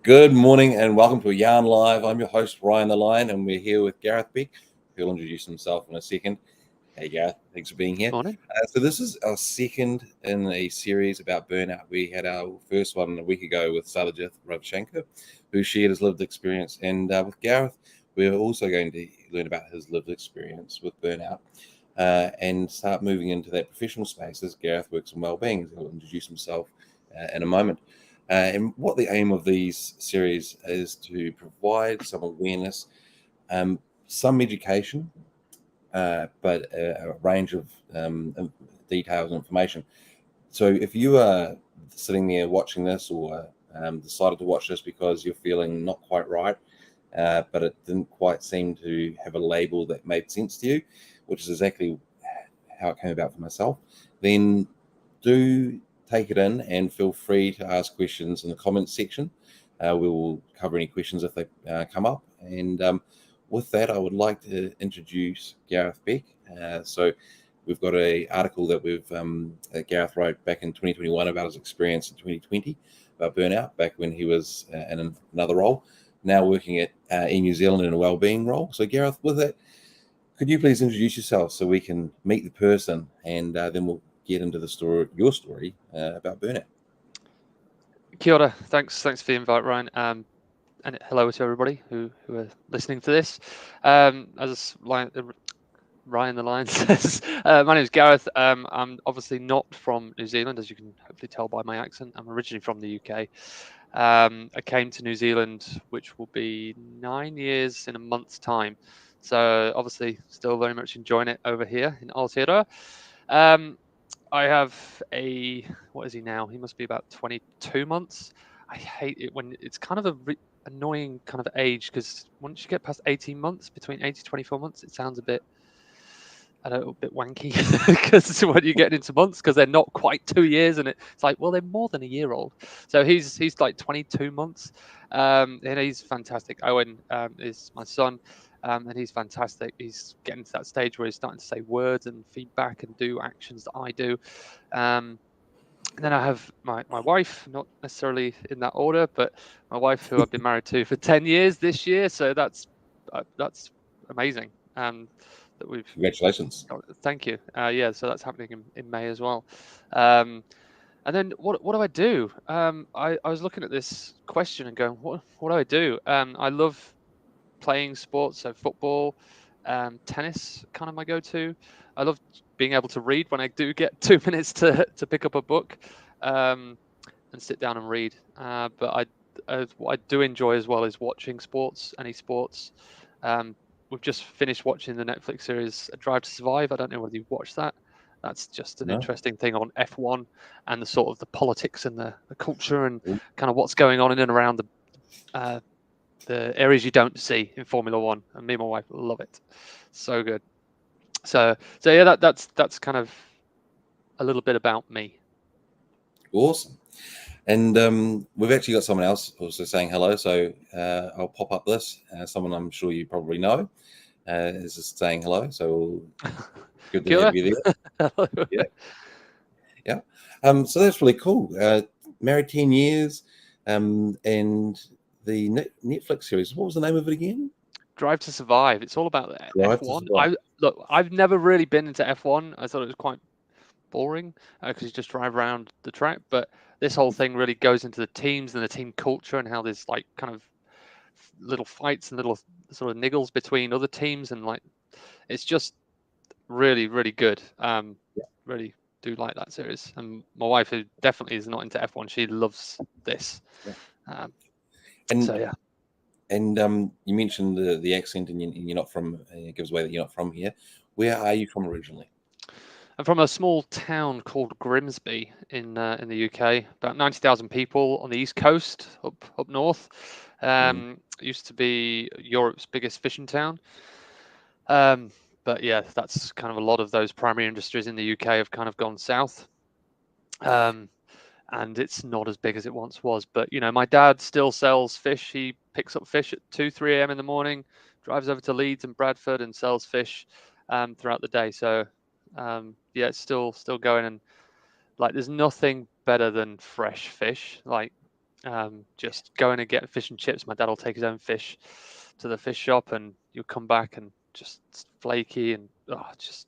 Good morning and welcome to a Yarn Live. I'm your host, Ryan the Lion, and we're here with Gareth Beck, who'll introduce himself in a second. Hey, Gareth, thanks for being here. Morning. So this is our second in a series about burnout. We had our first one a week ago with Sarvajith, Ravishankar, who shared his lived experience. And with Gareth, we're also going to learn about his lived experience with burnout and start moving into that professional space as Gareth works in wellbeing. He'll introduce himself in a moment. And what the aim of these series is to provide some awareness, some education, but a range of details and information. So if you are sitting there watching this or decided to watch this because you're feeling not quite right, but it didn't quite seem to have a label that made sense to you, which is exactly how it came about for myself, then do take it in and feel free to ask questions in the comments section. We will cover any questions if they come up. And with that, I would like to introduce Gareth Beck. So we've got an article that Gareth wrote back in 2021 about his experience in 2020 about burnout, back when he was in another role, now working at in New Zealand in a wellbeing role. So Gareth, with that, could you please introduce yourself so we can meet the person, and then we'll get into your story about burnout. Kia ora. Thanks for the invite, Ryan. And hello to everybody who are listening to this. As Ryan the Lion says, my name is Gareth. I'm obviously not from New Zealand, as you can hopefully tell by my accent. I'm originally from the UK. I came to New Zealand, which will be 9 years in a month's time. So obviously still very much enjoying it over here in Aotearoa. I have what is he now? He must be about 22 months. I hate it when it's kind of annoying kind of age, because once you get past 18 months, between 8 to 24 months, it sounds a bit wanky because when you get into months, because they're not quite 2 years, and it's like, well, they're more than a year old. So he's like 22 months, and he's fantastic. Owen is my son. And he's fantastic. He's getting to that stage where he's starting to say words and feedback and do actions that I do. And then I have my wife, not necessarily in that order, but my wife, who I've been married to for 10 years this year. So that's amazing. That we've Congratulations. Thank you. Yeah, so that's happening in May as well. And then what do I do? I was looking at this question and going, what do I do? I love playing sports, so football, tennis, kind of my go-to. I love being able to read when I do get 2 minutes to pick up a book and sit down and read. But what I do enjoy as well is watching sports, any sports. We've just finished watching the Netflix series Drive to Survive. I don't know whether you've watched that. That's just an interesting thing on F1 and the sort of the politics and the culture and kind of what's going on in and around the areas you don't see in Formula One, and me and my wife love it. So good. So yeah, that's kind of a little bit about me. Awesome. And we've actually got someone else also saying hello. So I'll pop up this. Someone I'm sure you probably know is just saying hello. So good to have you there. Yeah. So that's really cool. Married 10 years, and the Netflix series. What was the name of it again? Drive to Survive. It's all about F1. I've never really been into F1. I thought it was quite boring because you just drive around the track. But this whole thing really goes into the teams and the team culture and how there's like kind of little fights and little sort of niggles between other teams, and like it's just really, really good. Really do like that series. And my wife, who definitely is not into F1, she loves this. So yeah. And you mentioned the accent, and you're not from. It gives away that you're not from here. Where are you from originally? I'm from a small town called Grimsby in the UK. About 90,000 people on the east coast, up north. Used to be Europe's biggest fishing town. But yeah, that's kind of a lot of those primary industries in the UK have kind of gone south. And it's not as big as it once was. But, you know, my dad still sells fish. He picks up fish at 2, 3 a.m. in the morning, drives over to Leeds and Bradford and sells fish throughout the day. So, yeah, it's still going. And, like, there's nothing better than fresh fish. Like, Just going and getting fish and chips. My dad will take his own fish to the fish shop, and you'll come back and just flaky and just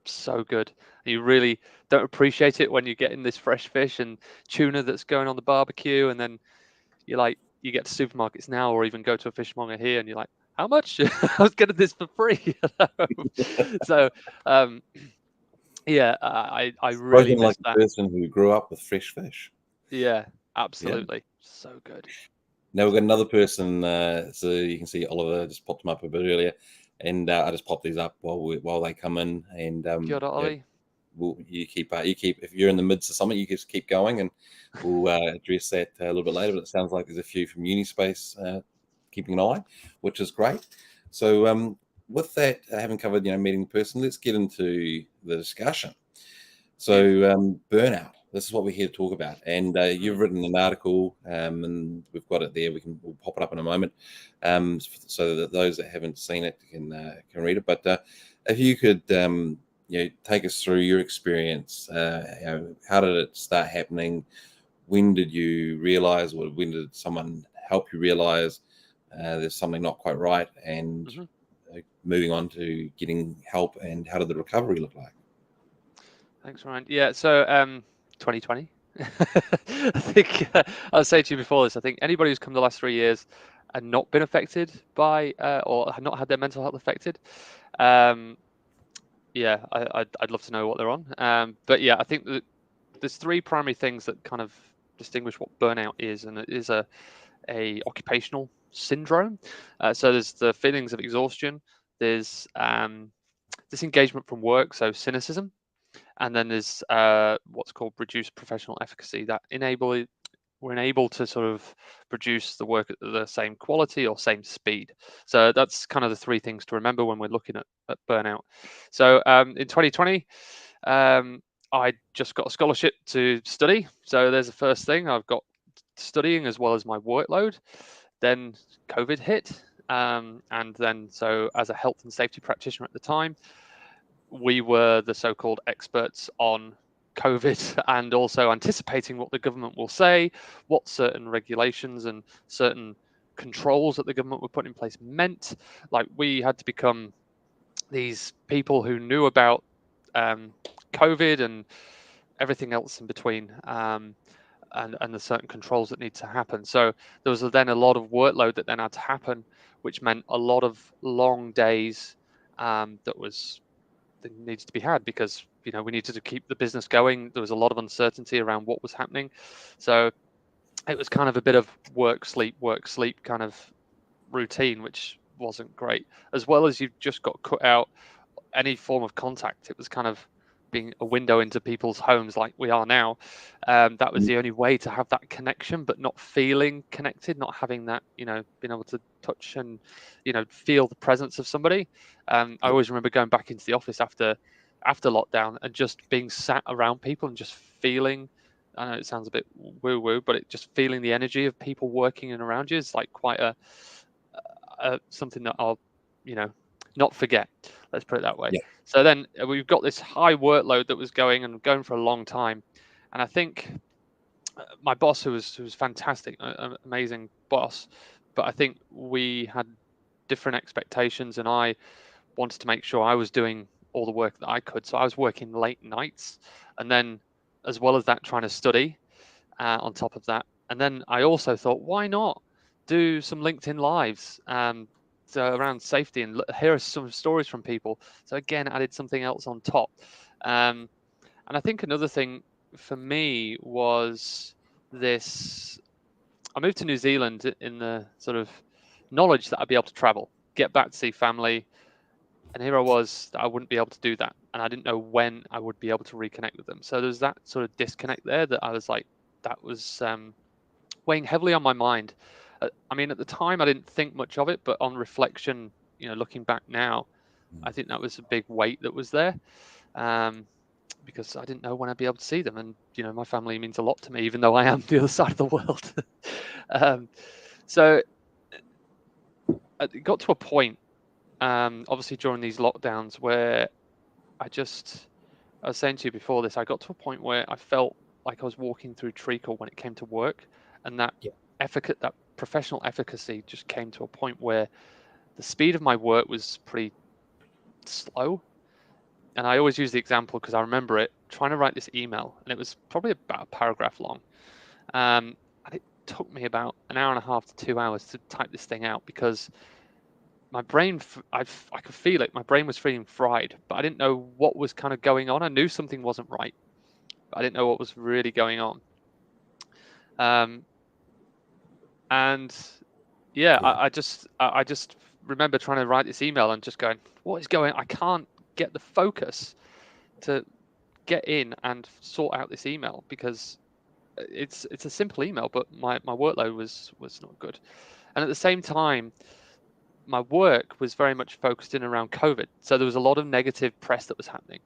so good. And you really don't appreciate it when you're getting this fresh fish and tuna that's going on the barbecue, and then you get to supermarkets now, or even go to a fishmonger here, and you're like, how much? I was getting this for free. So yeah, I really Spoken miss like that. a person who grew up with fresh fish. Yeah, Yeah. absolutely, so good. Now we've got another person. So you can see Oliver just popped them up a bit earlier, and I just popped these up while they come in. And Kia ora, Ollie. you keep if you're in the midst of something, you just keep going, and we'll address that a little bit later. But it sounds like there's a few from Unispace keeping an eye, which is great. So with that, having covered meeting the person, let's get into the discussion. So burnout. This is what we're here to talk about, and you've written an article, and we've got it there. We'll pop it up in a moment, so that those that haven't seen it can read it. But if you could, take us through your experience. How did it start happening? When did you realize, or when did someone help you realize there's something not quite right? And moving on to getting help, and how did the recovery look like? Thanks, Ryan. Yeah, so 2020. I think I was saying to you before this, I think anybody who's come the last 3 years and not been affected by or not had their mental health affected, yeah, I'd love to know what they're on. But yeah, I think that there's three primary things that kind of distinguish what burnout is, and it is a occupational syndrome. So there's the feelings of exhaustion, there's disengagement from work, so cynicism, and then there's what's called reduced professional efficacy, that we're unable to sort of produce the work at the same quality or same speed. So that's kind of the three things to remember when we're looking at burnout. So in 2020, I just got a scholarship to study. So there's the first thing. I've got studying as well as my workload. Then COVID hit. And then, so as a health and safety practitioner at the time, we were the so-called experts on COVID, and also anticipating what the government will say, what certain regulations and certain controls that the government were putting in place meant. Like, we had to become these people who knew about COVID and everything else in between, and the certain controls that need to happen. So there was then a lot of workload that then had to happen, which meant a lot of long days that needs to be had, because we needed to keep the business going. There was a lot of uncertainty around what was happening, so it was kind of a bit of work sleep kind of routine, which wasn't great. As well as you've just got cut out any form of contact. It was kind of being a window into people's homes like we are now. That was the only way to have that connection, but not feeling connected, not having that, being able to touch and, feel the presence of somebody. I always remember going back into the office after lockdown and just being sat around people and just feeling, I know it sounds a bit woo-woo, but just feeling the energy of people working and around you is like quite a something that I'll, not forget. Let's put it that way. Yeah. So then we've got this high workload that was going for a long time, and I think my boss, who was fantastic, amazing boss, but I think we had different expectations, and I wanted to make sure I was doing all the work that I could. So I was working late nights, and then as well as that, trying to study on top of that. And then I also thought, why not do some LinkedIn lives? So around safety, and here are some stories from people. So again, added something else on top. And I think another thing for me was this. I moved to New Zealand in the sort of knowledge that I'd be able to travel, get back to see family. And here I was, that I wouldn't be able to do that. And I didn't know when I would be able to reconnect with them. So there's that sort of disconnect there that I was like, that was weighing heavily on my mind. I mean, at the time, I didn't think much of it, but on reflection, looking back now, I think that was a big weight that was there, because I didn't know when I'd be able to see them. And, my family means a lot to me, even though I am the other side of the world. So it got to a point, obviously during these lockdowns, where I was saying to you before this, I got to a point where I felt like I was walking through treacle when it came to work. and that that professional efficacy just came to a point where the speed of my work was pretty slow. And I always use the example because I remember it, trying to write this email, and it was probably about a paragraph long. And it took me about an hour and a half to 2 hours to type this thing out, because my brain, I could feel it. My brain was feeling fried, but I didn't know what was kind of going on. I knew something wasn't right, but I didn't know what was really going on. And yeah, I just remember trying to write this email and just going, what is going on? I can't get the focus to get in and sort out this email, because it's a simple email, but my workload was not good. And at the same time, my work was very much focused in around COVID. So there was a lot of negative press that was happening,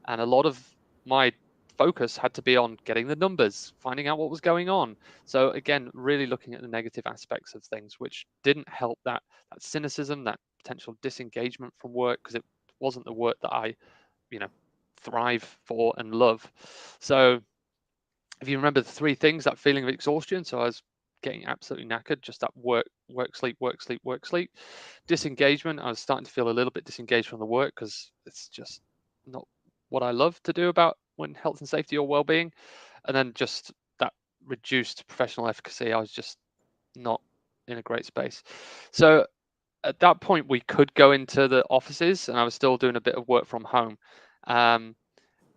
and a lot of my focus had to be on getting the numbers, finding out what was going on. So again, really looking at the negative aspects of things, which didn't help that cynicism, that potential disengagement from work, because it wasn't the work that I, thrive for and love. So if you remember the three things, that feeling of exhaustion, so I was getting absolutely knackered, just that work, sleep, work, sleep, work, sleep. Disengagement, I was starting to feel a little bit disengaged from the work, because it's just not what I love to do about when health and safety or well-being. And then just that reduced professional efficacy, I was just not in a great space. So at that point, we could go into the offices, and I was still doing a bit of work from home. And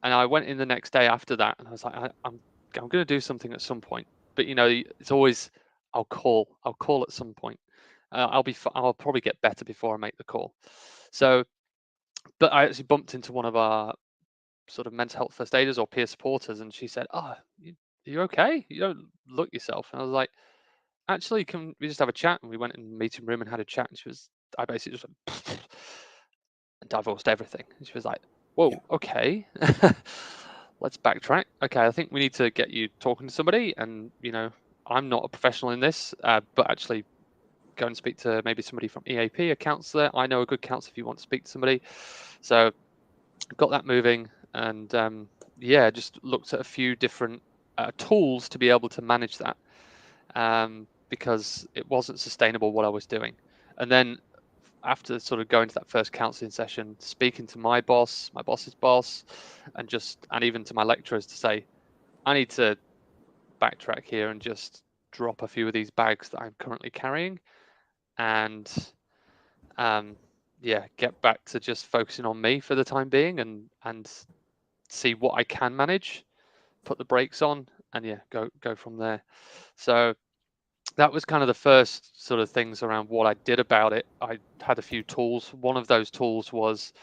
I went in the next day after that, and I was like, I'm going to do something at some point. But it's always, I'll call at some point. I'll probably get better before I make the call. So, but I actually bumped into one of our sort of mental health first aiders or peer supporters, and she said, "Oh, you okay? You don't look yourself." And I was like, "Actually, can we just have a chat?" And we went in the meeting room and had a chat. And I basically just went, and divulged everything. And she was like, "Whoa, okay." Let's backtrack. Okay, I think we need to get you talking to somebody. And I'm not a professional in this, but actually go and speak to maybe somebody from EAP, a counsellor. I know a good counsellor if you want to speak to somebody. So got that moving, and just looked at a few different tools to be able to manage that, because it wasn't sustainable what I was doing. And then after sort of going to that first counselling session, speaking to my boss, my boss's boss, and even to my lecturers to say, I need to backtrack here and just drop a few of these bags that I'm currently carrying, and get back to just focusing on me for the time being, and see what I can manage, put the brakes on, and go from there. So that was kind of the first sort of things around what I did about it. I had a few tools. One of those tools was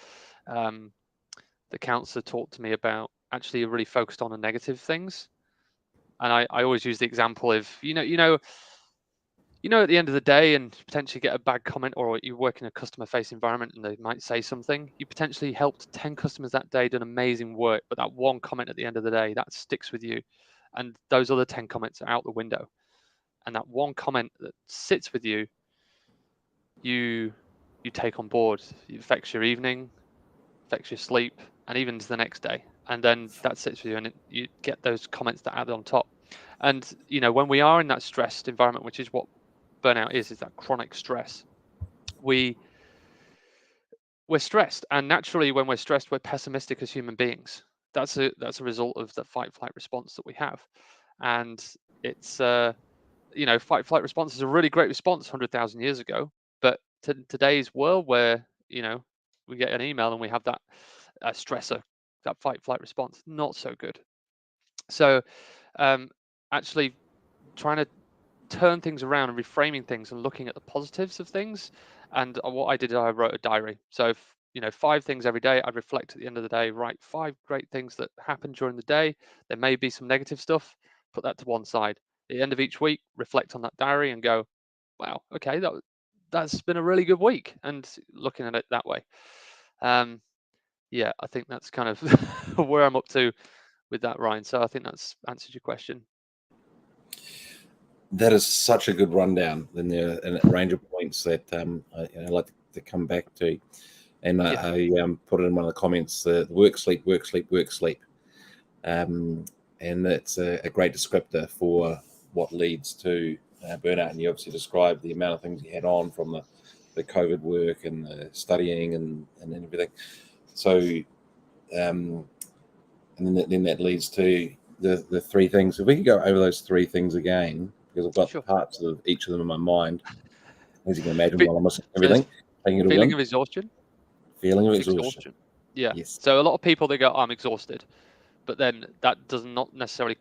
the counsellor talked to me about actually really focused on the negative things. And I always use the example of, at the end of the day, and potentially get a bad comment, or you work in a customer face environment and they might say something, you potentially helped 10 customers that day, done amazing work, but that one comment at the end of the day, that sticks with you. And those other 10 comments are out the window. And that one comment that sits with you, you take on board. It affects your evening, affects your sleep, and even to the next day. And then that sits with you, and you get those comments that add on top. And when we are in that stressed environment, which is what burnout is that chronic stress, we're stressed, and naturally when we're stressed, we're pessimistic as human beings. That's a result of the fight flight response that we have. And it's fight flight response is a really great response 100,000 years ago, but today's world, where we get an email and we have that stressor, that fight flight response, not so good. So actually trying to turn things around and reframing things and looking at the positives of things. And what I did, I wrote a diary. So 5 things every day. I'd reflect at the end of the day, write 5 great things that happened during the day. There may be some negative stuff, put that to one side. At the end of each week, reflect on that diary and go, wow, okay, that's been a really good week, and looking at it that way. I think that's kind of where I'm up to with that, Ryan. So I think that's answered your question. That is such a good rundown. Then there are a range of points that I like to come back to. And I put it in one of the comments, work, sleep, work, sleep, work, sleep. And it's a great descriptor for what leads to burnout. And you obviously described the amount of things you had on from the COVID work and the studying and everything. So, and then that leads to the three things. If we could go over those three things again, because I've got Sure. parts of each of them in my mind, as you can imagine, Fe- while I'm listening to so there's everything, taking it all feeling in. of exhaustion. Feeling of exhaustion. Yeah. Yes. So a lot of people, they go, I'm exhausted, but then that does not necessarily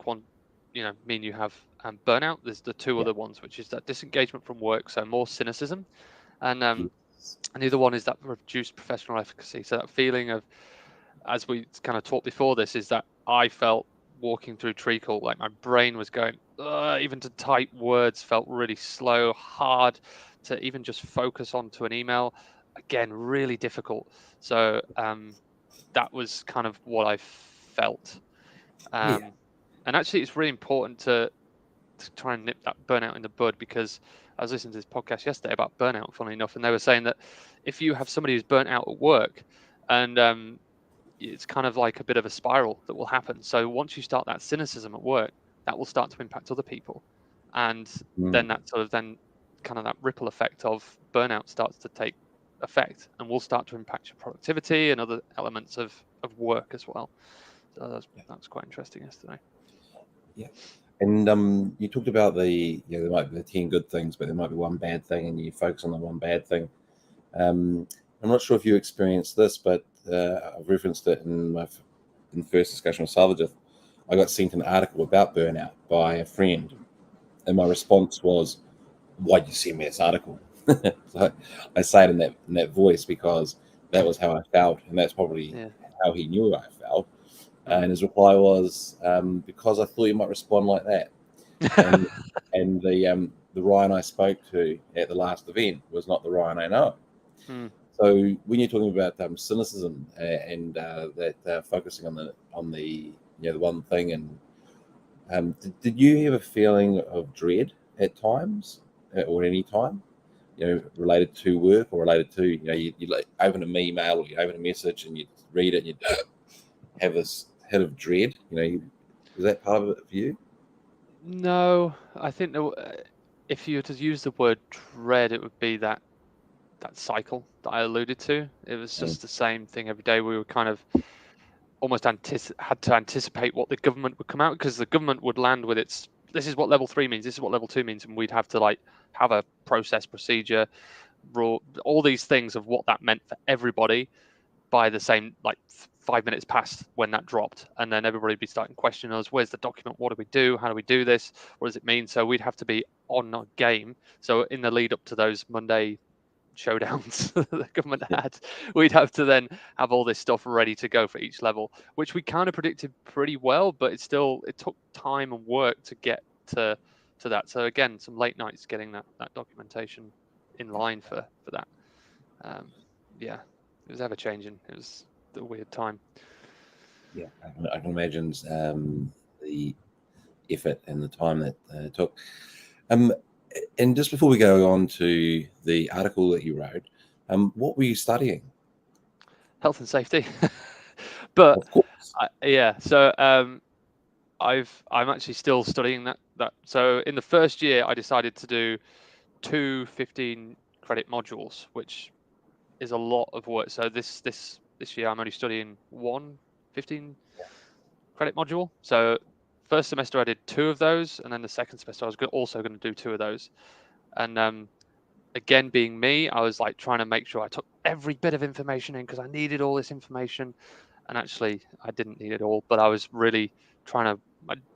mean you have burnout. There's the two Yeah. other ones, which is that disengagement from work, so more cynicism, and Yes. and the other one is that reduced professional efficacy. So that feeling of, as we kind of talked before this, is that I felt walking through treacle, like my brain was going, even to type words felt really slow, hard to even just focus onto an email. Again, really difficult. So that was kind of what I felt. Yeah. And actually, it's really important to try and nip that burnout in the bud, because I was listening to this podcast yesterday about burnout, funnily enough, and they were saying that if you have somebody who's burnt out at work, and it's kind of like a bit of a spiral that will happen. So once you start that cynicism at work, that will start to impact other people, and then that sort of then kind of that ripple effect of burnout starts to take effect, and will start to impact your productivity and other elements of work as well. So that's quite interesting yesterday. Yeah. And you talked about there might be 10 good things, but there might be one bad thing, and you focus on the one bad thing. I'm not sure if you experienced this, but I've referenced it in the first discussion with Sarvajith. I got sent an article about burnout by a friend, and my response was, "Why'd you send me this article?" So I say it in that voice because that was how I felt, and that's probably how he knew I felt. And his reply was, because I thought you might respond like that. And the Ryan I spoke to at the last event was not the Ryan I know. So when you're talking about cynicism and that focusing on the the one thing, and did you have a feeling of dread at times or at any time, related to work or related to you like open an email or you open a message and you read it and you have this hit of dread? Was that part of it for you? No, I think if you were to use the word dread, it would be that cycle that I alluded to. It was just the same thing every day. We were kind of almost had to anticipate what the government would come out, because the government would land with this is what level 3 means, this is what level 2 means, and we'd have to have a process, procedure, rule, all these things of what that meant for everybody by the same 5 minutes past when that dropped, and then everybody would be starting questioning us, where's the document, what do we do, how do we do this, what does it mean? So we'd have to be on our game. So in the lead up to those Monday showdowns the government had, we'd have to then have all this stuff ready to go for each level, which we kind of predicted pretty well, but it took time and work to get to that. So again, some late nights getting that documentation in line for that. Yeah, it was ever changing. It was a weird time. Yeah, I can imagine the effort and the time that it took. And just before we go on to the article that you wrote, what were you studying? Health and safety. But Of course. so I'm actually still studying that. So in the first year, I decided to do 2 15-credit modules, which is a lot of work. So this year, I'm only studying one 15-credit module. So first semester I did 2 of those, and then the second semester I was also going to do 2 of those. And again, being me, I was trying to make sure I took every bit of information in, because I needed all this information. And actually, I didn't need it all, but I was really trying to,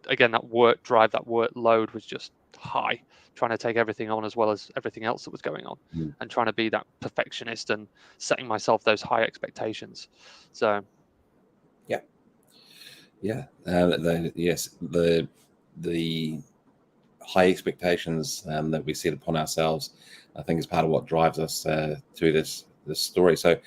again, that work drive, that work load was just high, trying to take everything on as well as everything else that was going on, and trying to be that perfectionist and setting myself those high expectations. So, the high expectations that we set upon ourselves, I think, is part of what drives us to this story. So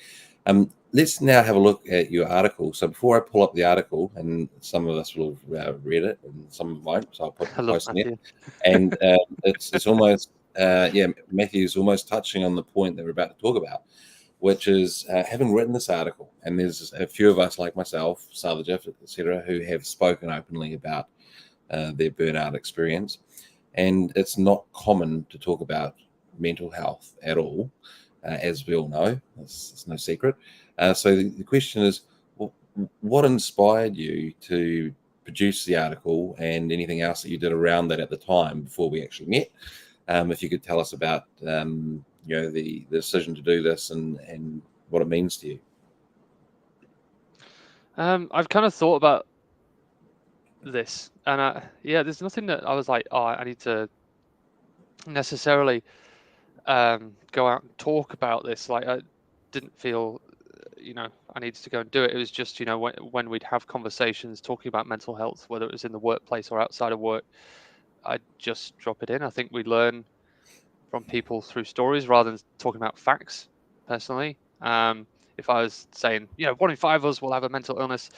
let's now have a look at your article. So before I pull up the article, and some of us will have read it and some won't, so I'll put the post in there. And it's almost, Matthew's almost touching on the point that we're about to talk about, which is having written this article. And there's a few of us like myself, Sarvajith, etc., who have spoken openly about their burnout experience. and it's not common to talk about mental health at all, as we all know. It's no secret. So the question is, what inspired you to produce the article and anything else that you did around that at the time before we actually met? If you could tell us about the decision to do this and what it means to you. I've kind of thought about this, and there's nothing that I was like, oh, I need to necessarily go out and talk about this. Like, I didn't feel, I needed to go and do it. It was just, when we'd have conversations talking about mental health, whether it was in the workplace or outside of work, I'd just drop it in. I think we learn from people through stories rather than talking about facts, personally. If I was saying, 1 in 5 of us will have a mental illness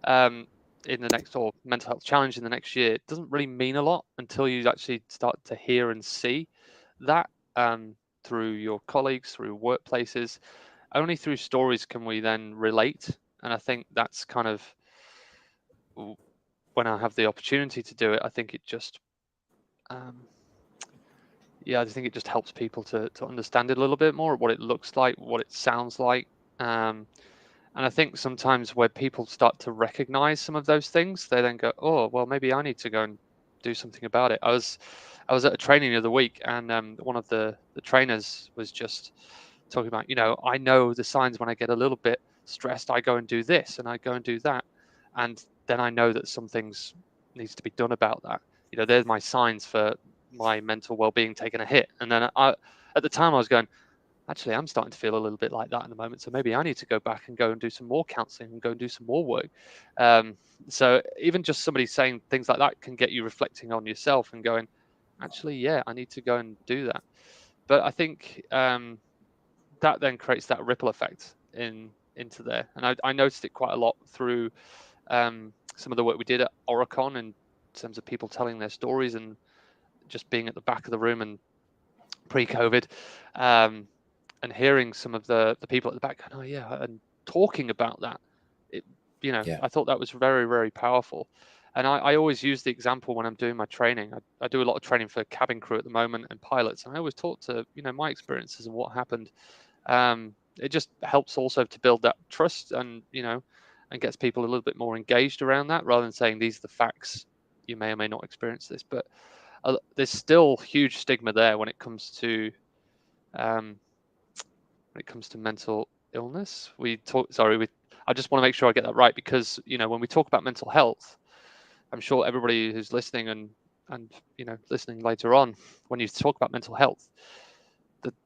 in the next, or mental health challenge in the next year, it doesn't really mean a lot until you actually start to hear and see that through your colleagues, through workplaces. Only through stories can we then relate. And I think that's kind of, when I have the opportunity to do it, I think it just, I think it just helps people to understand it a little bit more, what it looks like, what it sounds like. And I think sometimes where people start to recognize some of those things, they then go, oh, well, maybe I need to go and do something about it. I was at a training the other week, and one of the trainers was just talking about, I know the signs when I get a little bit stressed, I go and do this and I go and do that. And then I know that some things needs to be done about that. They're my signs for my mental well-being taking a hit. And then at the time I was going, actually, I'm starting to feel a little bit like that in the moment. So maybe I need to go back and go and do some more counseling and go and do some more work. So even just somebody saying things like that can get you reflecting on yourself and going, actually, yeah, I need to go and do that. But I think that then creates that ripple effect into there. And I noticed it quite a lot through some of the work we did at Oricon in terms of people telling their stories and just being at the back of the room and pre-COVID, and hearing some of the people at the back going, oh yeah, and talking about that. I thought that was very, very powerful. And I always use the example when I'm doing my training. I do a lot of training for cabin crew at the moment and pilots, and I always talk to my experiences and what happened. It just helps also to build that trust and and gets people a little bit more engaged around that, rather than saying these are the facts. You may or may not experience this, but there's still huge stigma there when it comes to mental illness. I just want to make sure I get that right, because when we talk about mental health, I'm sure everybody who's listening and listening later on, when you talk about mental health,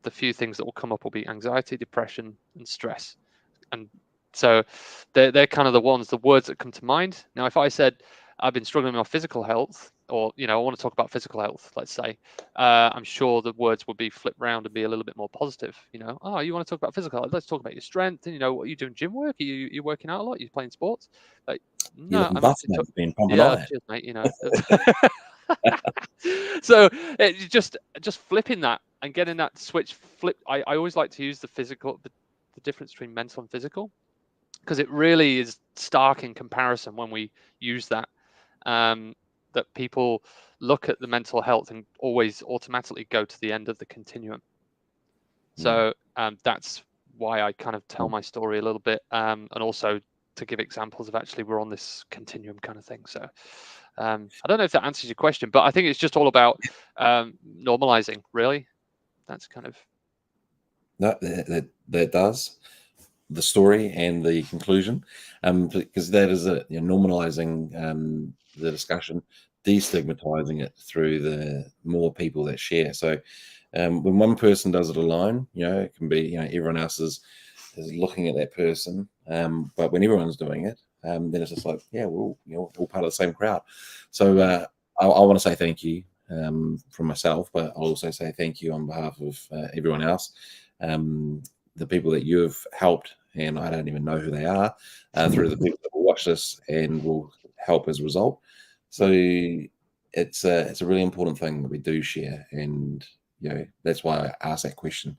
the few things that will come up will be anxiety, depression, and stress. And so they're kind of the words that come to mind. Now, if I said I've been struggling with my physical health, or I want to talk about physical health, let's say, I'm sure the words would be flipped around and be a little bit more positive. Oh, you want to talk about physical health? Let's talk about your strength. And what are you doing? Gym work? Are you working out a lot? Are you playing sports? Like, You're no, looking I'm buff, actually mate. Been pumping yeah, iron. cheers, mate. So just flipping that and getting that switch flip. I always like to use the difference between mental and physical, because it really is stark in comparison when we use that. That people look at the mental health and always automatically go to the end of the continuum. So that's why I kind of tell my story a little bit, and also to give examples of actually we're on this continuum kind of thing. So I don't know if that answers your question, but I think it's just all about normalizing, really. That's kind of... No, that does. The story and the conclusion, because that is it. Normalizing the discussion, destigmatizing it through the more people that share. So when one person does it alone, it can be everyone else is looking at that person, but when everyone's doing it, then it's just like, yeah, we're all part of the same crowd. So I want to say thank you from myself, but I'll also say thank you on behalf of everyone else. The people that you have helped, and I don't even know who they are, through the people that will watch this and will help as a result. So it's a really important thing that we do share, and that's why I asked that question,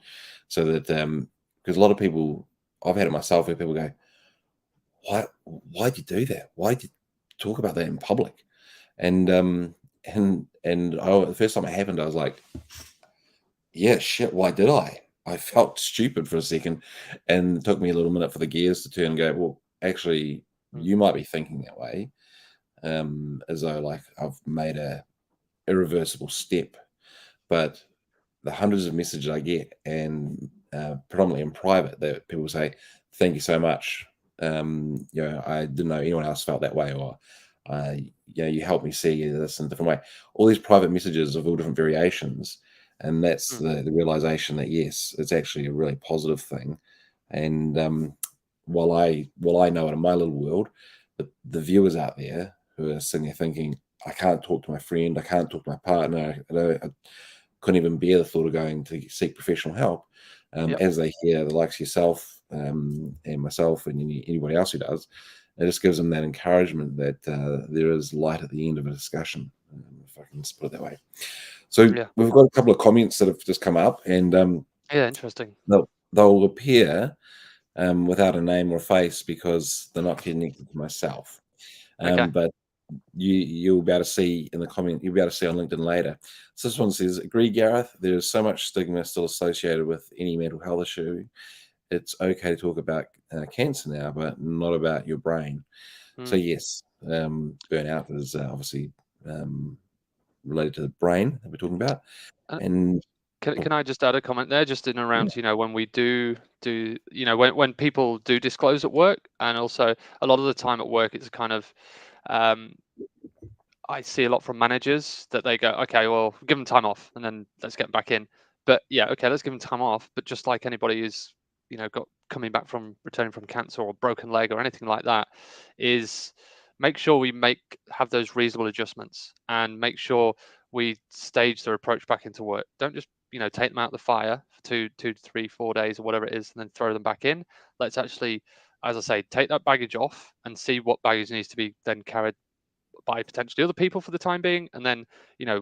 so that because a lot of people, I've had it myself, where people go, why'd you do that? Why'd you talk about that in public? And and the first time it happened, I was like, yeah, shit, why did I? I felt stupid for a second, and it took me a little minute for the gears to turn and go, well, actually, Mm, you might be thinking that way, as though like I've made a irreversible step, but the hundreds of messages I get, and predominantly in private, that people say, "Thank you so much. I didn't know anyone else felt that way," or you helped me see this in a different way. All these private messages of all different variations, and that's mm, the realization that yes, it's actually a really positive thing. And while I know it in my little world, the viewers out there who are sitting there thinking, I can't talk to my friend, I can't talk to my partner, I couldn't even bear the thought of going to seek professional help. yep, As they hear the likes of yourself, and myself and anybody else who does, it just gives them that encouragement that there is light at the end of a discussion, if I can just put it that way. So yeah, we've got a couple of comments that have just come up, and yeah. Interesting. they'll appear without a name or a face because they're not connected to myself. Okay. But you'll be able to see in the comment, you'll be able to see on LinkedIn later. So this one says, agree, Gareth, there's so much stigma still associated with any mental health issue. It's okay to talk about cancer now, but not about your brain. So Mm. yes, burnout is obviously um, related to the brain that we're talking about. Uh, And can I just add a comment there, just in yeah, around, when we do, when people do disclose at work, and also a lot of the time at work, it's kind of, um, I see a lot from managers that they go, okay, well, give them time off and then let's get them back in. But yeah, okay, let's give them time off. But just like anybody who's, got coming back from returning from cancer or broken leg or anything like that, is make sure we have those reasonable adjustments and make sure we stage their approach back into work. Don't just, take them out of the fire for 2 to 3, 4 days or whatever it is, and then throw them back in. Let's actually, as I say, take that baggage off and see what baggage needs to be then carried by potentially other people for the time being, and then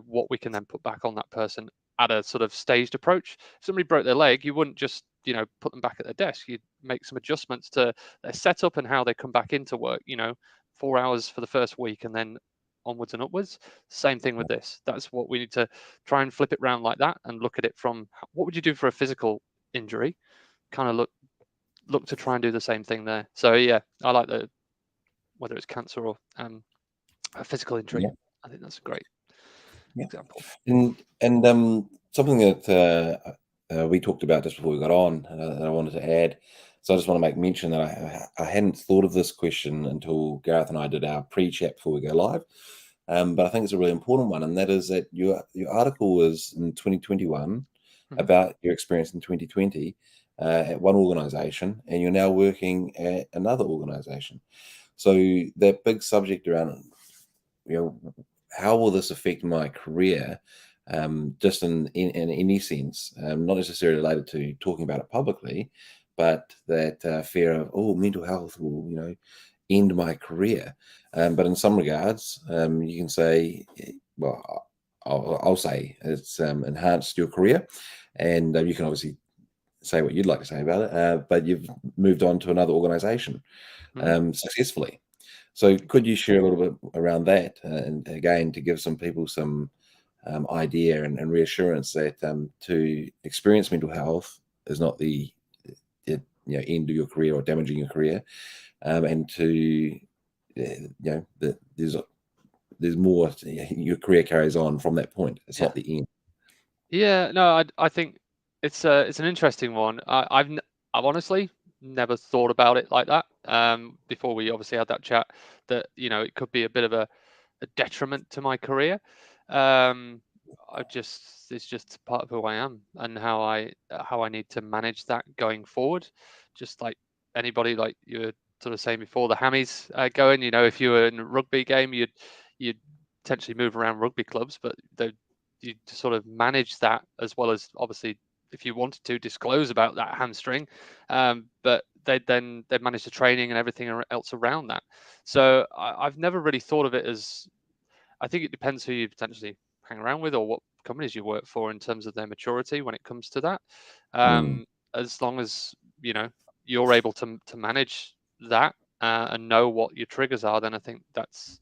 what we can then put back on that person at a sort of staged approach. If somebody broke their leg, you wouldn't just put them back at their desk. You'd make some adjustments to their setup and how they come back into work. 4 hours for the first week and then onwards and upwards. Same thing with this. That's what we need to try and flip it around like that and look at it from what would you do for a physical injury. Kind of look to try and do the same thing there. So yeah, I like the whether it's cancer or a physical injury. yeah, I think that's a great yeah. example. And something that we talked about just before we got on, that I wanted to add. So I just want to make mention that I hadn't thought of this question until Gareth and I did our pre-chat before we go live. But I think it's a really important one, and that is that your article was in 2021 Mhm. about your experience in 2020 at one organisation, and you're now working at another organisation. So that big subject around, how will this affect my career? Just in any sense, not necessarily related to talking about it publicly, but that fear of, oh, mental health will, end my career. But in some regards, you can say, well, I'll say it's enhanced your career, and you can obviously say what you'd like to say about it. But you've moved on to another organisation Mhm. successfully. So could you share a little bit around that, and again, to give some people some idea and reassurance that to experience mental health is not the end of your career or damaging your career, and to there's more. Your career carries on from that point. It's Yeah. not the end. Yeah. No, I think it's an interesting one. I've honestly never thought about it like that. Before we obviously had that chat, that it could be a bit of a detriment to my career. Um, it's just part of who I am and how I need to manage that going forward. Just like anybody, like you were sort of saying before, the hammies going. If you were in a rugby game, you'd potentially move around rugby clubs, but you sort of manage that as well as obviously if you wanted to disclose about that hamstring, but they manage the training and everything else around that. So I've never really thought of it as. I think it depends who you potentially hang around with or what companies you work for in terms of their maturity when it comes to that. Mm, As long as you're able to manage that and know what your triggers are, then I think that's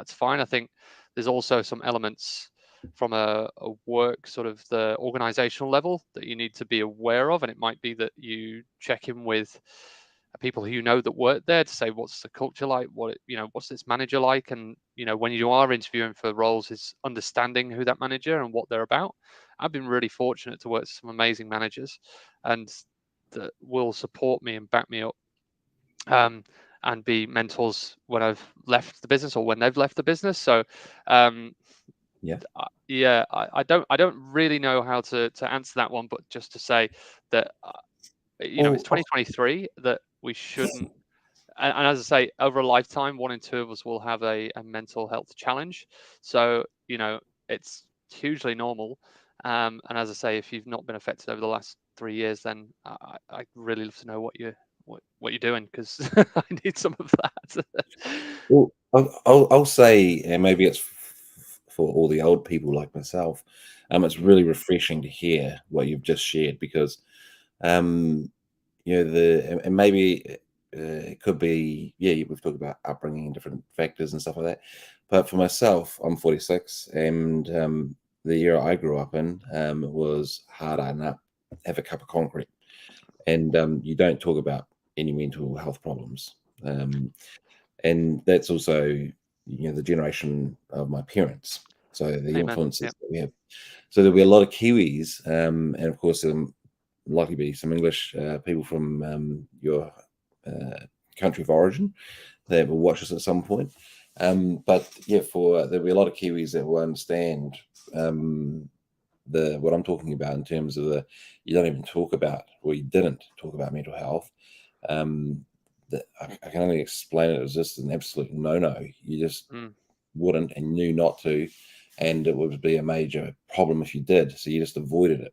fine. I think there's also some elements from a work sort of the organizational level that you need to be aware of, and it might be that you check in with people who you know that work there to say what's the culture like, what's this manager like, and when you are interviewing for roles, is understanding who that manager and what they're about. I've been really fortunate to work with some amazing managers, and that will support me and back me up, and be mentors when I've left the business or when they've left the business. So yeah, I don't really know how to answer that one, but just to say that it's 2023, that we shouldn't, and as I say, over a lifetime, 1 in 2 of us will have a mental health challenge. So it's hugely normal. And as I say, if you've not been affected over the last 3 years, then I'd really love to know what you're doing, because I need some of that. Well, I'll say, and maybe it's for all the old people like myself, it's really refreshing to hear what you've just shared, because and maybe it could be, we've talked about upbringing and different factors and stuff like that. But for myself, I'm 46, and the era I grew up in was harder enough, have a cup of concrete, and you don't talk about any mental health problems. And that's also, the generation of my parents. So the Amen. influences Yep. that we have. So there'll be a lot of Kiwis, and of course, there'll likely be some English people from your country of origin that will watch us at some point. But there'll be a lot of Kiwis that will understand what I'm talking about in terms of you don't even talk about, or you didn't talk about mental health. I can only explain it as just an absolute no. You just wouldn't, and knew not to, and it would be a major problem if you did. So you just avoided it.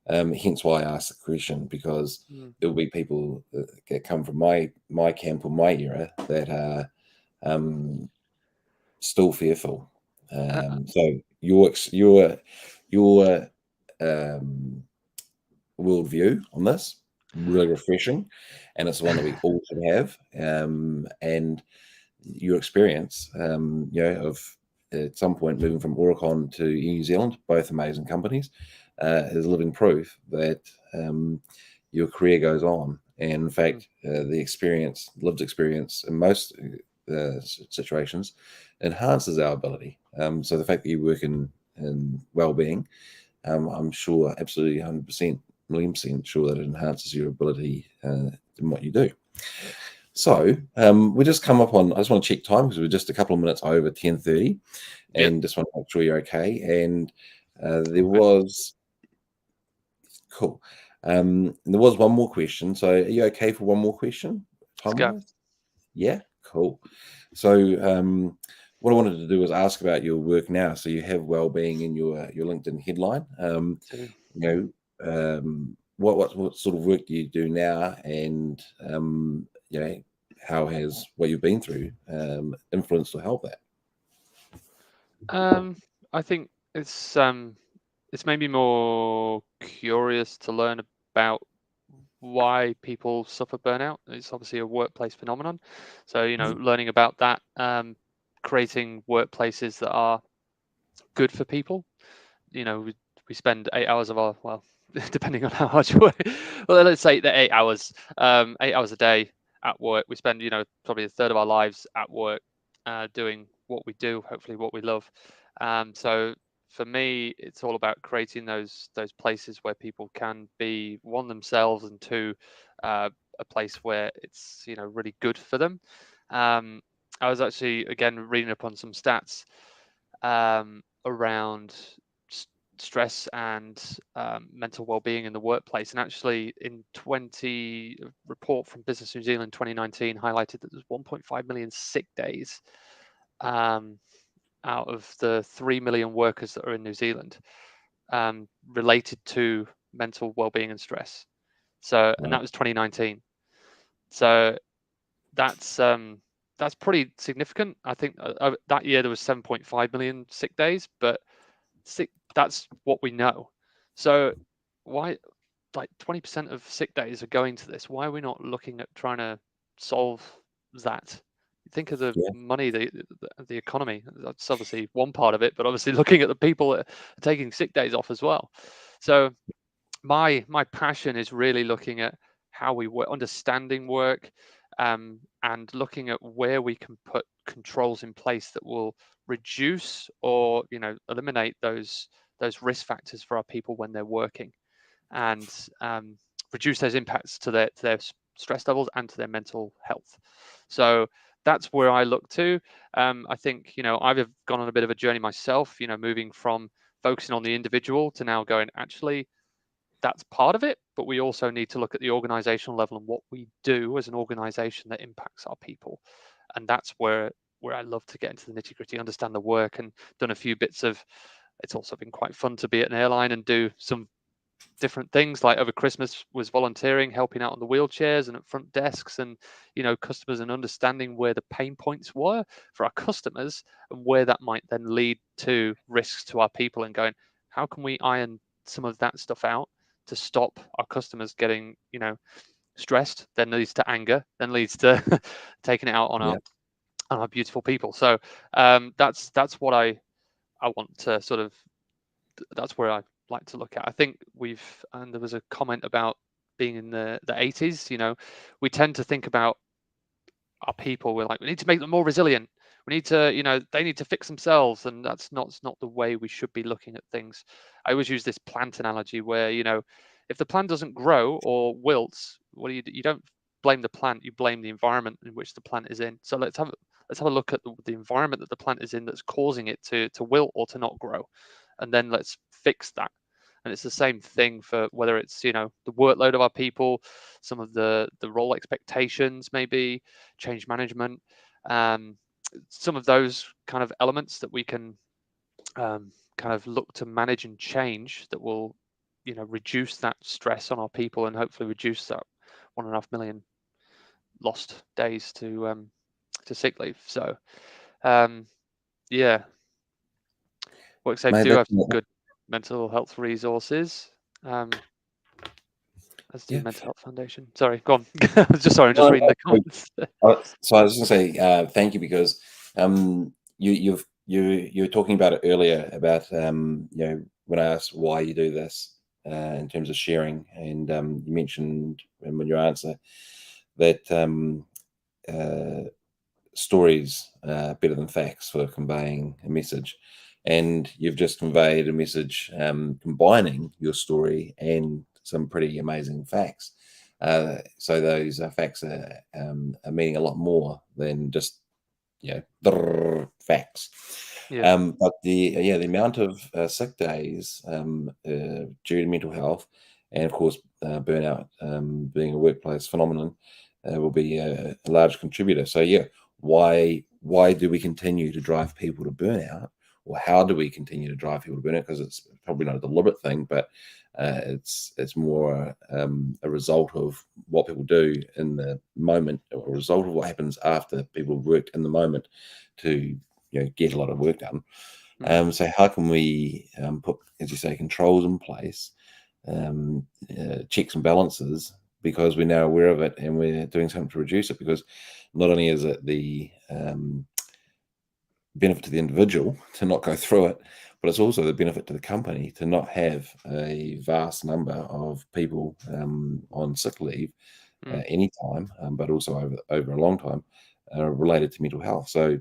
Hence why I asked the question, because there will be people that come from my camp or my era that are still fearful. So your worldview on this, really refreshing, and it's one that we all should have. And your experience, of at some point moving from Oricon to New Zealand, both amazing companies, is living proof that your career goes on. And in fact, the lived experience in most situations enhances our ability. So the fact that you work in well-being, I'm sure, absolutely 100%, million% sure that it enhances your ability in what you do. So we just come up on, I just want to check time because we're just a couple of minutes over 10:30, and just want to make sure you're okay. And there was, cool. There was one more question. So are you okay for one more question? Time-wise? Yeah, cool. So what I wanted to do was ask about your work now. So you have well-being in your LinkedIn headline. What sort of work do you do now, and how has what you've been through influenced or helped that? I think it's made me more curious to learn about why people suffer burnout. It's obviously a workplace phenomenon, so learning about that, creating workplaces that are good for people. We spend 8 hours of our, well, depending on how hard you work, well, let's say that 8 hours, 8 hours a day at work. We spend probably a third of our lives at work, doing what we do, hopefully what we love. So for me, it's all about creating those places where people can be, one, themselves, and two, a place where it's really good for them. I was actually, again, reading up on some stats around stress and mental well-being in the workplace, and actually in report from Business New Zealand 2019 highlighted that there's 1.5 million sick days out of the 3 million workers that are in New Zealand, related to mental well-being and stress. So, and that was 2019. So that's pretty significant. I think that year there was 7.5 million sick days, but that's what we know. So why, like 20% of sick days are going to this? Why are we not looking at trying to solve that? think of the money, the economy. That's obviously one part of it, but obviously looking at the people that are taking sick days off as well. So my passion is really looking at how we work, understanding work, and looking at where we can put controls in place that will reduce or eliminate those risk factors for our people when they're working, and reduce those impacts to their stress levels and to their mental health. So that's where I look to. I think I've gone on a bit of a journey myself, moving from focusing on the individual to now going, actually, that's part of it, but we also need to look at the organizational level and what we do as an organization that impacts our people. And that's where I love to get into the nitty gritty, understand the work, and done a few bits of. It's also been quite fun to be at an airline and do some different things. Like over Christmas was volunteering, helping out on the wheelchairs and at front desks, and customers, and understanding where the pain points were for our customers and where that might then lead to risks to our people, and going, how can we iron some of that stuff out to stop our customers getting stressed, then leads to anger, then leads to taking it out on our beautiful people. So that's what I want to sort of, that's where I like to look at. I think and there was a comment about being in the 80s. We tend to think about our people, we're like, we need to make them more resilient, we need to, they need to fix themselves, and that's not the way we should be looking at things. I always use this plant analogy where if the plant doesn't grow or wilts, what do you don't blame the plant, you blame the environment in which the plant is in. So let's have a look at the environment that the plant is in that's causing it to wilt or to not grow, and then let's fix that. And it's the same thing for whether it's the workload of our people, some of the role expectations, maybe change management, some of those kind of elements that we can kind of look to manage and change, that will reduce that stress on our people, and hopefully reduce that 1.5 million lost days to sick leave. So WorkSafe do have some good mental health resources, as do Mental Health Foundation. Sorry, go on. I'm just reading the comments. So I was going to say thank you, because you were talking about it earlier about when I asked why you do this in terms of sharing, and you mentioned in your answer that stories are better than facts for conveying a message, and you've just conveyed a message combining your story and some pretty amazing facts. So those facts are meaning a lot more than just facts. But the amount of sick days due to mental health, and of course burnout being a workplace phenomenon, will be a large contributor. So why do we continue to drive people to burnout, or how do we continue to drive people to burnout? Because it's probably not a deliberate thing, but it's more a result of what people do in the moment, or a result of what happens after people have worked in the moment to get a lot of work done. So how can we put, as you say, controls in place, checks and balances, because we're now aware of it and we're doing something to reduce it? Because not only is it the benefit to the individual to not go through it, but it's also the benefit to the company to not have a vast number of people on sick leave anytime, but also over a long time, related to mental health. So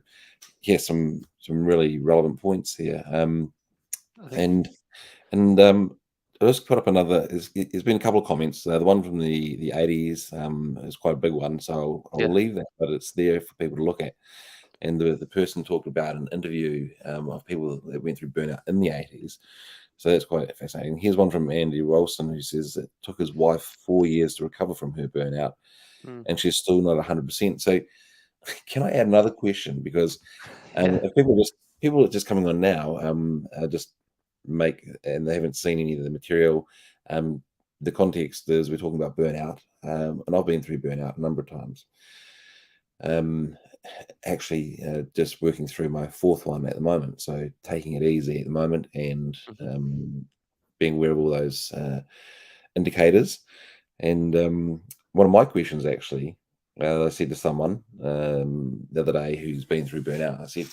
some really relevant points here. And I'll just put up another. There's been a couple of comments. The one from the 80s is quite a big one, so I'll leave that, but it's there for people to look at. And the person talked about an interview of people that went through burnout in the 80s. So that's quite fascinating. Here's one from Andy Wilson, who says it took his wife 4 years to recover from her burnout, and she's still not 100%. So can I add another question? Because if people are just coming on now, and they haven't seen any of the material. The context is we're talking about burnout, and I've been through burnout a number of times. Actually, just working through my fourth one at the moment, so taking it easy at the moment, and being aware of all those indicators. And one of my questions actually I said to someone the other day who's been through burnout, I said,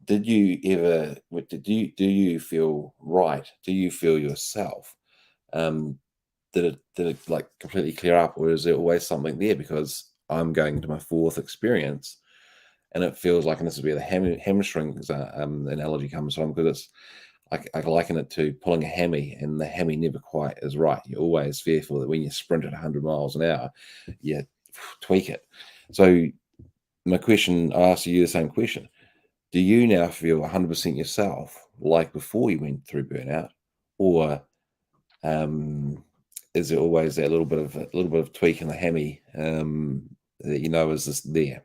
do you feel right? Do you feel yourself? Did it like completely clear up, or is there always something there? Because I'm going into my fourth experience, and it feels like, and this is where the hamstrings analogy comes from, because it's I liken it to pulling a hammy, and the hammy never quite is right. You're always fearful that when you sprint at 100 miles an hour, you tweak it. So my question, I ask you the same question. Do you now feel 100% yourself like before you went through burnout, or is there always that little bit of tweak in the hammy that you know is just there?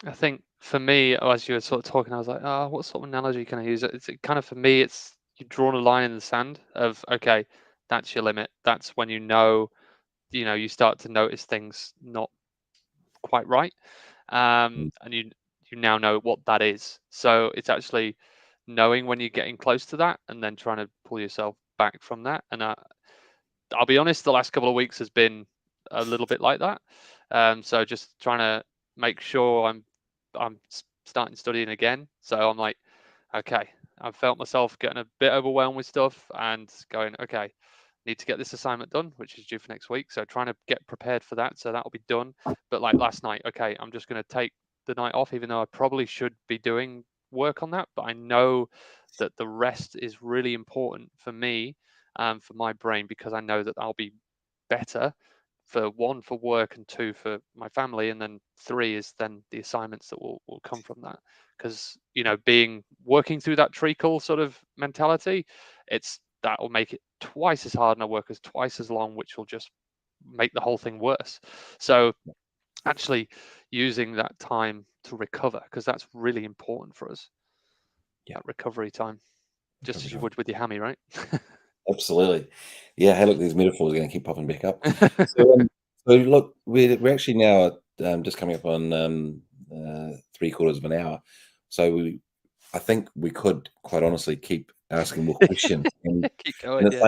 I think for me, as you were sort of talking, I was like, oh, what sort of analogy can I use? It's kind of, for me, it's you've drawn a line in the sand of, okay, that's your limit. That's when you start to notice things not quite right, Mm. and you now know what that is. So it's actually knowing when you're getting close to that, and then trying to pull yourself back from that. And I'll be honest, the last couple of weeks has been a little bit like that. So just trying to make sure I'm starting studying again. So I'm like, okay, I've felt myself getting a bit overwhelmed with stuff and going, okay, need to get this assignment done, which is due for next week. So trying to get prepared for that. So that'll be done. But like last night, okay, I'm just going to take the night off, even though I probably should be doing work on that. But I know that the rest is really important for me, for my brain, because I know that I'll be better, for one, for work, and two, for my family, and then three is then the assignments that will come from that. Because being working through that treacle sort of mentality, that will make it twice as hard, and our work is twice as long, which will just make the whole thing worse. So actually using that time to recover, because that's really important for us. Yeah. That recovery time, just as you would with your hammy, right? Absolutely. Yeah. Hey, look, these metaphors are going to keep popping back up. So look, we're actually now just coming up on 3/4 of an hour. So I think we could quite honestly keep asking more questions. And Keep going, it's yeah.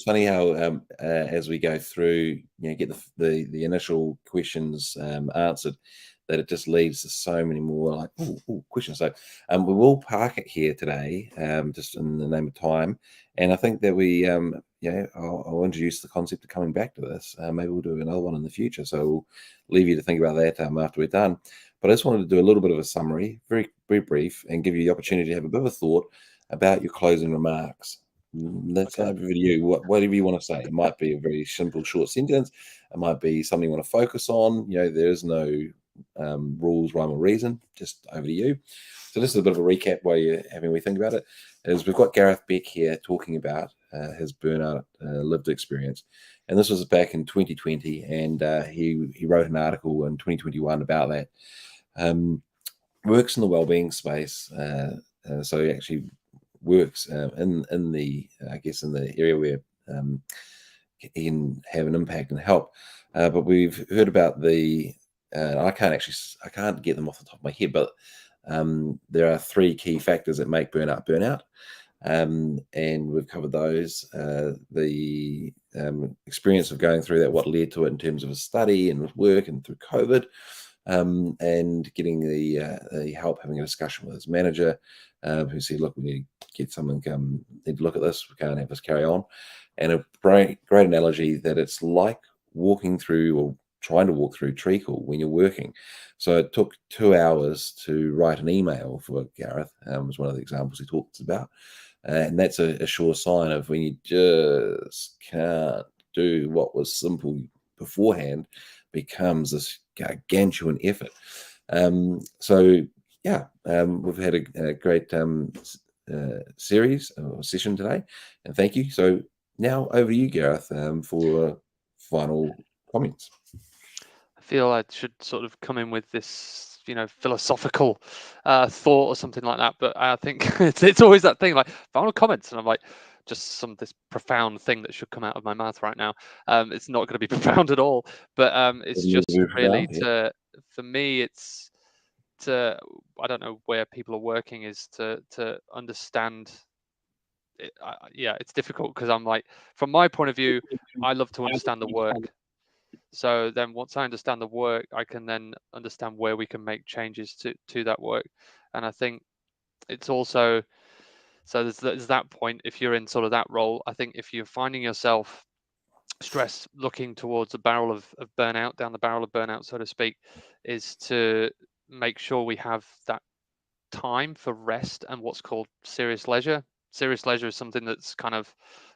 funny how as we go through, get the initial questions answered, that it just leads to so many more like questions. So we will park it here today, just in the name of time. And I think that I'll introduce the concept of coming back to this. Maybe we'll do another one in the future. So we'll leave you to think about that after we're done. But I just wanted to do a little bit of a summary, very, very brief, and give you the opportunity to have a bit of a thought about your closing remarks. That's Okay. over to you. Whatever you want to say. It might be a very simple, short sentence. It might be something you want to focus on. There is no rules, rhyme, or reason. Just over to you. So this is a bit of a recap while you're having me think about it. Is we've got Gareth Beck here talking about his burnout lived experience, and this was back in 2020, and he wrote an article in 2021 about that. Works in the wellbeing space, so he actually works in the I guess in the area where he can have an impact and help. But we've heard about I can't get them off the top of my head, but there are 3 key factors that make burnout. And we've covered those. The experience of going through that, what led to it in terms of his study and his work and through COVID, and getting the help, having a discussion with his manager, who said, look, we need to get someone need to look at this. We can't have this carry on. And a great analogy that it's like walking through or trying to walk through treacle when you're working. So it took 2 hours to write an email for Gareth, was one of the examples he talks about. And that's a sure sign of when you just can't do what was simple beforehand, becomes this gargantuan effort. So yeah, we've had a great series or session today, and thank you. So now over to you, Gareth, for final comments. I feel I should sort of come in with this, philosophical thought or something like that. But I think it's always that thing, like final comments, and I'm like, just this profound thing that should come out of my mouth right now. It's not going to be profound at all, but it's just really for me, it's to, I don't know where people are working, is to understand. Yeah, it's difficult because I'm like, from my point of view, I love to understand the work. So then once I understand the work, I can then understand where we can make changes to that work. And I think it's also, so there's that point. If you're in sort of that role, I think if you're finding yourself stress looking towards a barrel of burnout, down the barrel of burnout, so to speak, is to make sure we have that time for rest and what's called serious leisure. Serious leisure is something that's kind of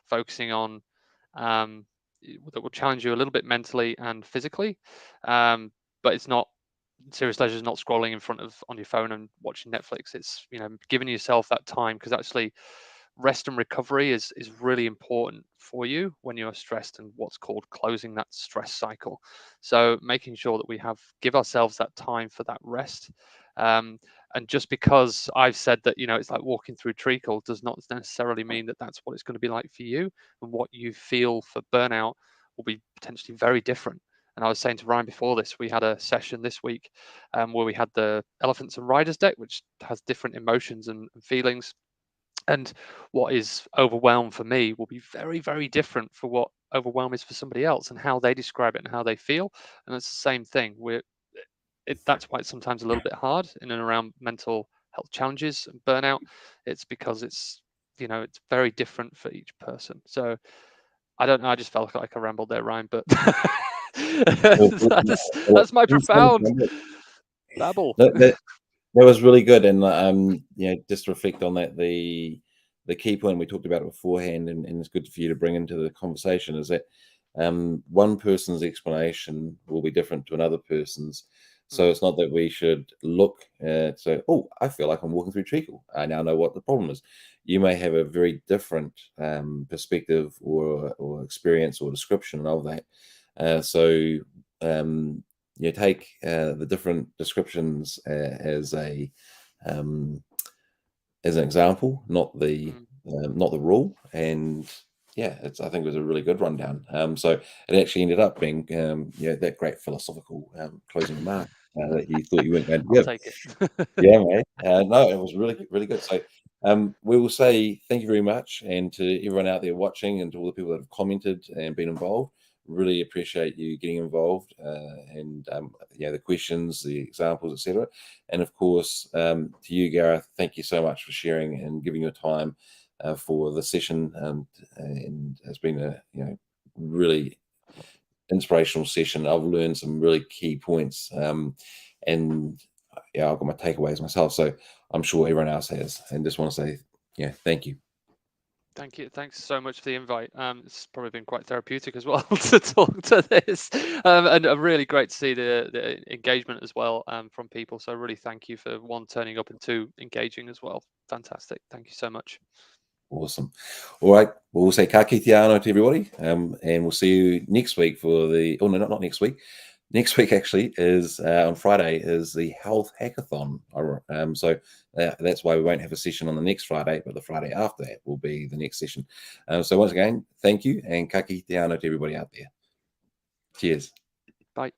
focusing on that will challenge you a little bit mentally and physically, but it's not, serious leisure is not scrolling in front of on your phone and watching Netflix. It's, you know, giving yourself that time, because actually rest and recovery is really important for you when you're stressed, and what's called closing that stress cycle. So making sure that we give ourselves that time for that rest. And just because I've said that, you know, it's like walking through treacle does not necessarily mean that that's what it's going to be like for you. And what you feel for burnout will be potentially very different. And I was saying to Ryan before this, we had a session this week where we had the Elephants and Riders deck, which has different emotions and feelings. And what is overwhelm for me will be very, very different for what overwhelm is for somebody else, and how they describe it and how they feel. And it's the same thing. That's why it's sometimes a little bit hard in and around mental health challenges and burnout. It's because it's, you know, it's very different for each person. So I don't know. I just felt like I rambled there, Ryan, but that's my profound babble. That was really good, and just to reflect on that, the key point we talked about it beforehand, and it's good for you to bring into the conversation, is that one person's explanation will be different to another person's. So it's not that we should look at, so, oh, I feel like I'm walking through treacle, I now know what the problem is. You may have a very different perspective or experience or description of that. So you take the different descriptions as an example, not the rule. And yeah, I think it was a really good rundown. So it actually ended up being that great philosophical closing remark that you thought you weren't going to give. I'll take it. Yeah, mate. No, it was really, really good. So we will say thank you very much, and to everyone out there watching, and to all the people that have commented and been involved. Really appreciate you getting involved, and the questions, the examples, etc. And of course, to you, Gareth, thank you so much for sharing and giving your time for the session. And it's been a really inspirational session. I've learned some really key points, and I've got my takeaways myself. So I'm sure everyone else has. And just want to say, thank you. Thank you. Thanks so much for the invite. It's probably been quite therapeutic as well to talk to this, and really great to see the engagement as well from people. So really thank you for turning up, and two, engaging as well. Fantastic. Thank you so much. Awesome. All right. Well, we'll say ka kite ano to everybody, and we'll see you next week for the. Oh no, not next week. Next week actually is on Friday is the Health Hackathon. So that's why we won't have a session on the next Friday, but the Friday after that will be the next session. So once again, thank you, and ka kite ano to everybody out there. Cheers. Bye.